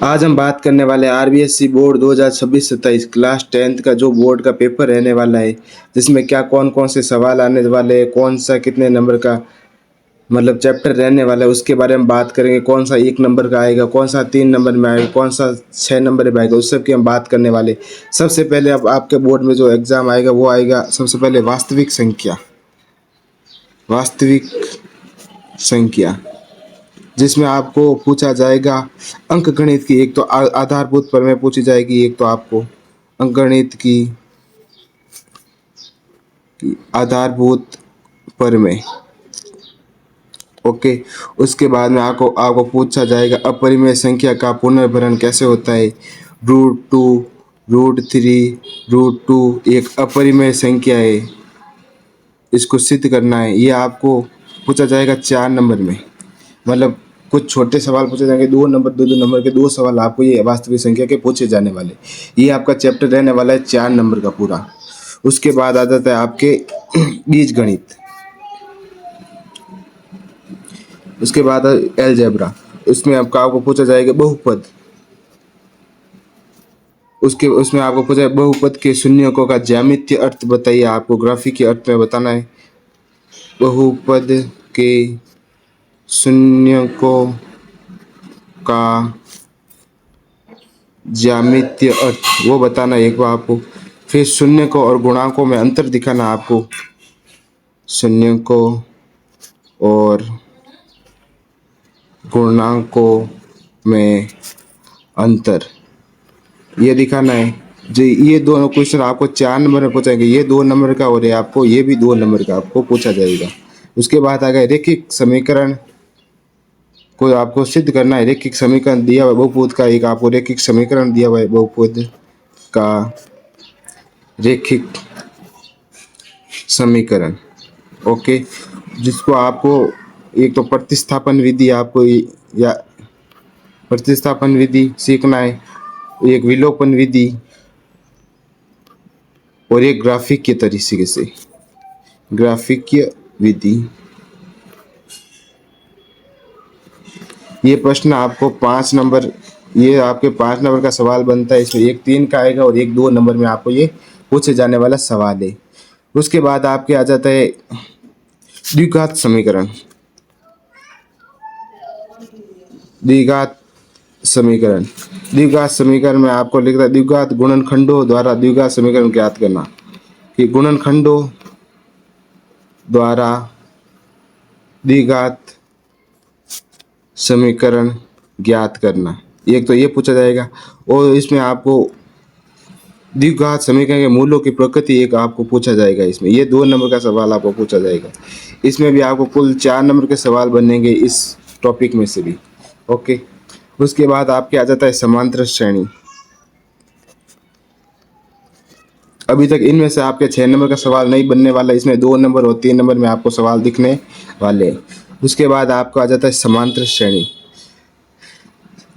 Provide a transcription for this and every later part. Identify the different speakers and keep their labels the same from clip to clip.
Speaker 1: आज हम बात करने वाले हैं आरबीएससी बोर्ड 2026-27 क्लास 10th का जो बोर्ड का पेपर रहने वाला है, जिसमें क्या कौन कौन से सवाल आने वाले हैं, कौन सा कितने नंबर का मतलब चैप्टर रहने वाला है उसके बारे में बात करेंगे। कौन सा 1 नंबर का आएगा, कौन सा 3 नंबर में आएगा, कौन सा 6 नंबर में आएगा, उस सब की हम बात करने वाले। सबसे पहले अब आपके बोर्ड में जो एग्ज़ाम आएगा वो आएगा सबसे पहले वास्तविक संख्या, वास्तविक संख्या, जिसमें आपको पूछा जाएगा अंकगणित की। एक तो आधारभूत प्रमेय पूछी जाएगी, एक तो आपको अंकगणित की आधारभूत प्रमेय। ओके। उसके बाद में आपको आपको पूछा जाएगा अपरिमेय संख्या का पुनर्भरण कैसे होता है। √2, √3, √2 एक अपरिमेय संख्या है, इसको सिद्ध करना है। ये आपको पूछा जाएगा 4 नंबर में। मतलब कुछ छोटे सवाल पूछे जाएंगे, 2 नंबर, 2 2 नंबर के 2 सवाल आपको ये वास्तविक संख्या के पूछे जाने वाले। ये आपका चैप्टर रहने वाला है 4 नंबर का पूरा। उसके बाद आ जाता है आपके बीज गणित। उसके बाद एलजेब्रा, उसमें आपको पूछा जाएगा बहुपद। उसमें आपको पूछा है बहुपद के शून्यकों का ज्यामितीय अर्थ बताइए। आपको ग्राफिक के अर्थ में बताना है। बहुपद के शून्यकों का ज्यामितीय अर्थ वो बताना एक बार आपको। फिर शून्यकों और गुणांकों में अंतर दिखाना आपको। शून्यकों और गुणांकों में अंतर ये दिखाना है। जो ये दोनों क्वेश्चन आपको 4 नंबर में पूछेंगे, ये 2 नंबर का और ये भी 2 नंबर का आपको पूछा जाएगा। उसके बाद आ गया रैखिक समीकरण को आपको सिद्ध करना है। रैखिक समीकरण दिया हुआ है बहुपद का, एक आपको रैखिक समीकरण दिया हुआ है बहुपद का रैखिक समीकरण। ओके। जिसको आपको एक तो प्रतिस्थापन विधि आपको या प्रतिस्थापन विधि सीखना है, एक विलोपन विधि और एक ग्राफिक के तरीके से ग्राफिकीय विधि। ये प्रश्न आपको 5 नंबर, ये आपके 5 नंबर का सवाल बनता है। इसमें एक 3 का आएगा और एक 2 नंबर में आपको ये पूछे जाने वाला सवाल है। उसके बाद आपके आ जाता है द्विघात समीकरण। द्विघात समीकरण, द्विघात समीकरण में आपको लिखता है द्विघात गुणनखंडों द्वारा द्विघात समीकरण ज्ञात करना। कि गुणनखंडों द्वारा द्विघात समीकरण ज्ञात करना, एक तो ये पूछा जाएगा। और इसमें आपको द्विघात समीकरण के मूलों की प्रकृति एक आपको पूछा जाएगा। इसमें ये 2 नंबर का सवाल आपको पूछा जाएगा। इसमें भी आपको कुल 4 नंबर के सवाल बनेंगे इस टॉपिक में से भी। ओके। उसके बाद आपके आ जाता है समांतर श्रेणी। अभी तक इनमें से आपके 6 नंबर का सवाल नहीं बनने वाला। इसमें 2 नंबर और 3 नंबर में आपको सवाल दिखने वाले हैं। उसके बाद आपको आ जाता है समांतर श्रेणी।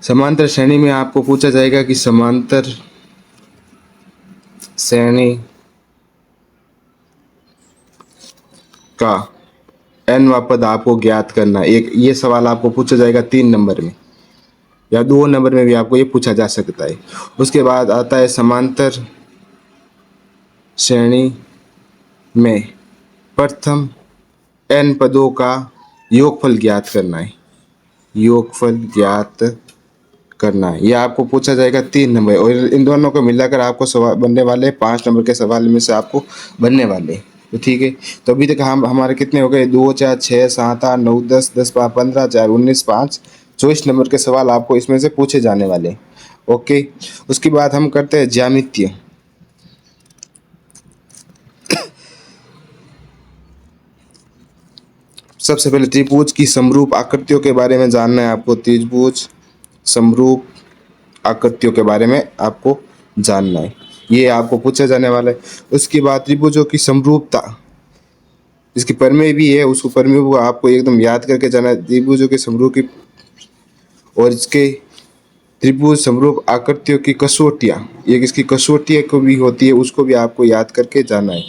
Speaker 1: समांतर श्रेणी में आपको पूछा जाएगा कि समांतर श्रेणी का nवां पद आपको ज्ञात करना। एक ये सवाल आपको पूछा जाएगा 3 नंबर में या 2 नंबर में भी आपको ये पूछा जा सकता है। उसके बाद आता है समांतर श्रेणी में प्रथम n पदों का योगफल ज्ञात करना है। योगफल ज्ञात करना है, यह आपको पूछा जाएगा 3 नंबर। और इन दोनों को मिलाकर आपको सवाल बनने वाले 5 नंबर के सवाल में से आपको बनने वाले। तो ठीक है। तो अभी तक हम हमारे कितने हो गए, 2 4 6 7 8 9 10 10 15 4 19 5 24 नंबर के सवाल आपको इसमें से पूछे जाने वाले। ओके। उसके बाद हम करते हैं ज्यामितीय। सबसे पहले त्रिभुज की समरूप आकृतियों के बारे में जानना है आपको। त्रिभुज समरूप आकृतियों के बारे में आपको जानना है, ये आपको पूछा जाने वाला है। उसके बाद त्रिभुजों की समरूपता, इसकी प्रमेय भी है, उसको प्रमेय को आपको एकदम याद करके जाना है। त्रिभुजों के समरूप की और इसके त्रिभुज समरूप आकृतियों की कसौटियाँ, एक इसकी कसौटियाँ को भी होती है, उसको भी आपको याद करके जाना है।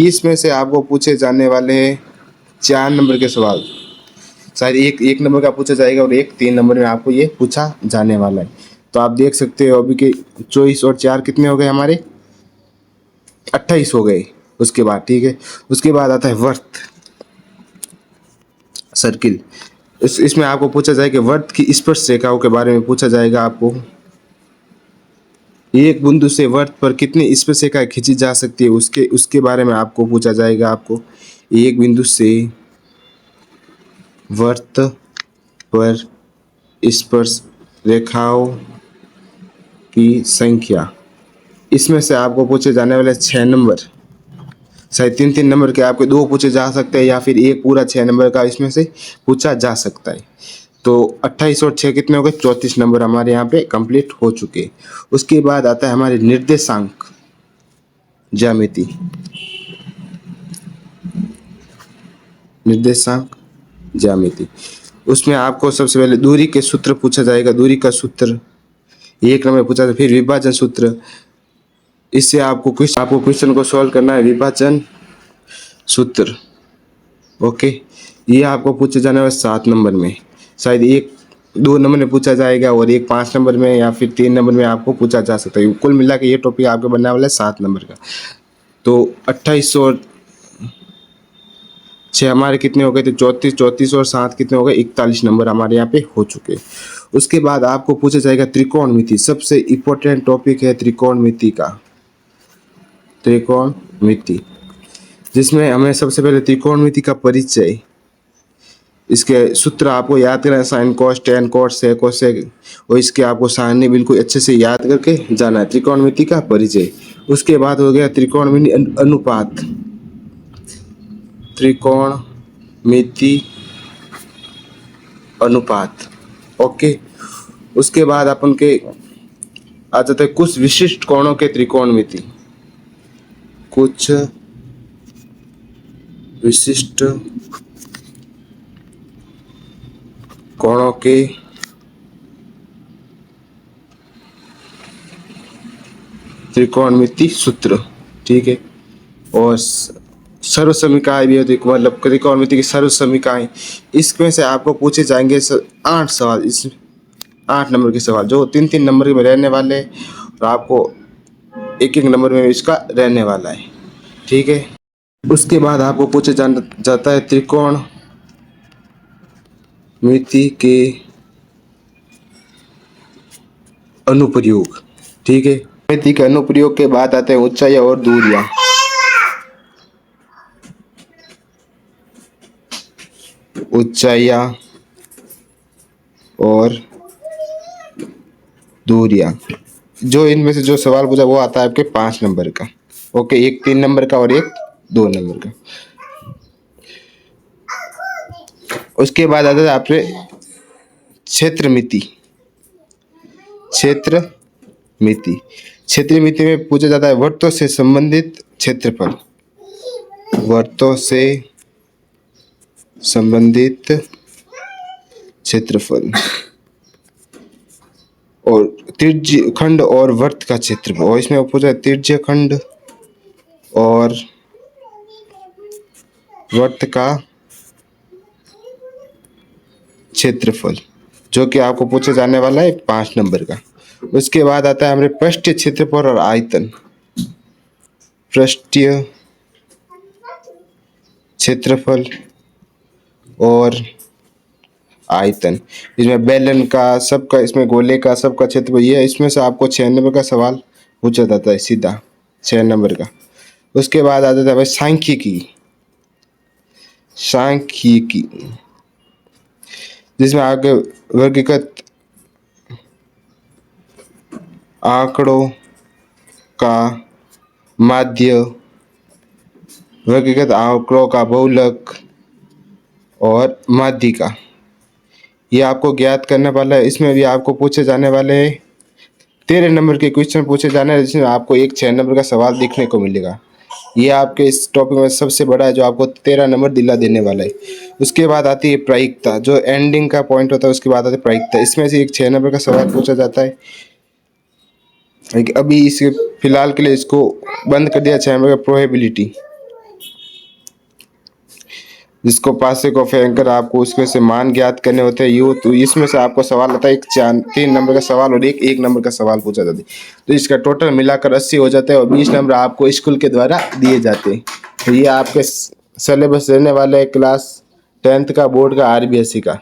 Speaker 1: इसमें से आपको पूछे जाने वाले हैं 4 नंबर के सवाल। शायद एक 1 नंबर का पूछा जाएगा और एक 3 नंबर में आपको ये पूछा जाने वाला है। तो आप देख सकते हो अभी के 24 और 4 कितने हो गए हमारे, 28 हो गए। उसके बाद ठीक है, उसके बाद आता है वर्त सर्किल। इसमें आपको पूछा जाएगा वर्त की स्पर्श रेखाओं के बारे में पूछा जाएगा आपको। एक बिंदु से वर्त पर कितनी स्पर्श रेखाएं खींची जा सकती है उसके उसके बारे में आपको पूछा जाएगा। आपको एक बिंदु से वर्त पर स्पर्श रेखाओं की संख्या, इसमें से आपको पूछे जाने वाले 6 नंबर, शायद 3-3 नंबर के आपके 2 पूछे जा सकते हैं या फिर एक पूरा 6 नंबर का इसमें से पूछा जा सकता है। तो 28 और 6 कितने हो गए, 34 नंबर हमारे यहाँ पे कंप्लीट हो चुके। उसके बाद आता है हमारे निर्देशांक ज्यामिति। निर्देशांक ज्यामिति, उसमें आपको सबसे पहले दूरी के सूत्र पूछा जाएगा। दूरी का सूत्र 1 नंबर पूछा जाए, फिर विभाजन सूत्र, इससे आपको क्वेश्चन को सॉल्व करना है। विभाजन सूत्र ओके, ये आपको पूछे जाने वाले 7 नंबर में, शायद एक 2 नंबर में पूछा जाएगा और एक 5 नंबर में या फिर 3 नंबर में आपको पूछा जा सकता है। कुल मिला के ये टॉपिक आपके बनने वाला है 7 नंबर का। तो 28 और 6 हमारे कितने हो गए थे, 34, 34 और 7 कितने हो गए, 41 नंबर हमारे यहाँ पे हो चुके। उसके बाद आपको पूछा जाएगा त्रिकोणमिति। सबसे इम्पोर्टेंट टॉपिक है त्रिकोणमिति का, त्रिकोणमिति, जिसमें हमें सबसे पहले त्रिकोणमिति का परिचय, इसके सूत्र आपको याद करना है, sine cos tan cos sec cosec, और इसके आपको सारणी बिल्कुल अच्छे से याद करके जाना है। त्रिकोणमिति का परिचय। उसके बाद हो गया त्रिकोणमिति अनुपात, त्रिकोणमिति अनुपात ओके। उसके बाद अपन के आ जाते हैं कुछ विशिष्ट कोणों के त्रिकोणमिति, कुछ विशिष्ट कोणों के त्रिकोणमिति सूत्र ठीक है। और सर्वसमीकाएं भी होती है, मतलब त्रिकोणमिति की सर्वसमीकाएं, इसमें से आपको पूछे जाएंगे 8 सवाल, इस 8 नंबर के सवाल जो 3-3 नंबर में रहने वाले हैं और आपको 1-1 नंबर में इसका रहने वाला है ठीक है। उसके बाद आपको पूछे जाता है त्रिकोणमिति के अनुप्रयोग ठीक है। मिति के अनुप्रयोग के बाद आते हैं ऊंचाई और दूरियां। ऊंचाइयां और दूरियां, जो इनमें से जो सवाल पूछा वो आता है आपके 5 नंबर का ओके, एक 3 नंबर का और एक 2 नंबर का। उसके बाद आता है आपके क्षेत्रमिति। क्षेत्रमिति, क्षेत्रमिति में पूछा जाता है वृत्तों से संबंधित क्षेत्रफल, वृत्तों से संबंधित क्षेत्रफल, और त्रिज्य खंड और वृत्त का क्षेत्रफल। और इसमें पूछा त्रिज्य खंड और वृत्त का क्षेत्रफल, जो कि आपको पूछा जाने वाला है 5 नंबर का। उसके बाद आता है हमारे पृष्ठीय क्षेत्रफल और आयतन। पृष्ठीय क्षेत्रफल और आयतन, इसमें बेलन का सबका, इसमें गोले का सबका क्षेत्रफल, ये इसमें से आपको 6 नंबर का सवाल पूछा जाता है सीधा 6 नंबर का। उसके बाद आ जाता है भाई सांख्यिकी। सांख्यिकी जिसमें आगे वर्गीकृत आंकड़ों का माध्य, वर्गीकृत आंकड़ों का बहुलक और माध्यिका, ये आपको ज्ञात करने वाला है। इसमें भी आपको पूछे जाने वाले 13 नंबर के क्वेश्चन पूछे जाने हैं, जिसमें आपको एक 6 नंबर का सवाल देखने को मिलेगा। ये आपके इस टॉपिक में सबसे बड़ा है जो आपको 13 नंबर दिला देने वाला है। उसके बाद आती है प्रायिकता, जो एंडिंग का पॉइंट होता है। उसके बाद आती है प्रायिकता, इसमें से एक 6 नंबर का सवाल पूछा जाता है। अभी इसके फिलहाल के लिए इसको बंद कर दिया 6 नंबर का प्रोबेबिलिटी, जिसको पासे को फेंक आपको उसमें से मान ज्ञात करने होते हैं। यूँ तो इसमें से आपको सवाल आता है, एक 3 नंबर का सवाल और एक 1 नंबर का सवाल पूछा जाता है। तो इसका टोटल मिलाकर 80 हो जाता है और 20 नंबर आपको स्कूल के द्वारा दिए जाते हैं। तो ये आपके सिलेबस रहने वाला है क्लास 10th का बोर्ड का आरबीएसई का।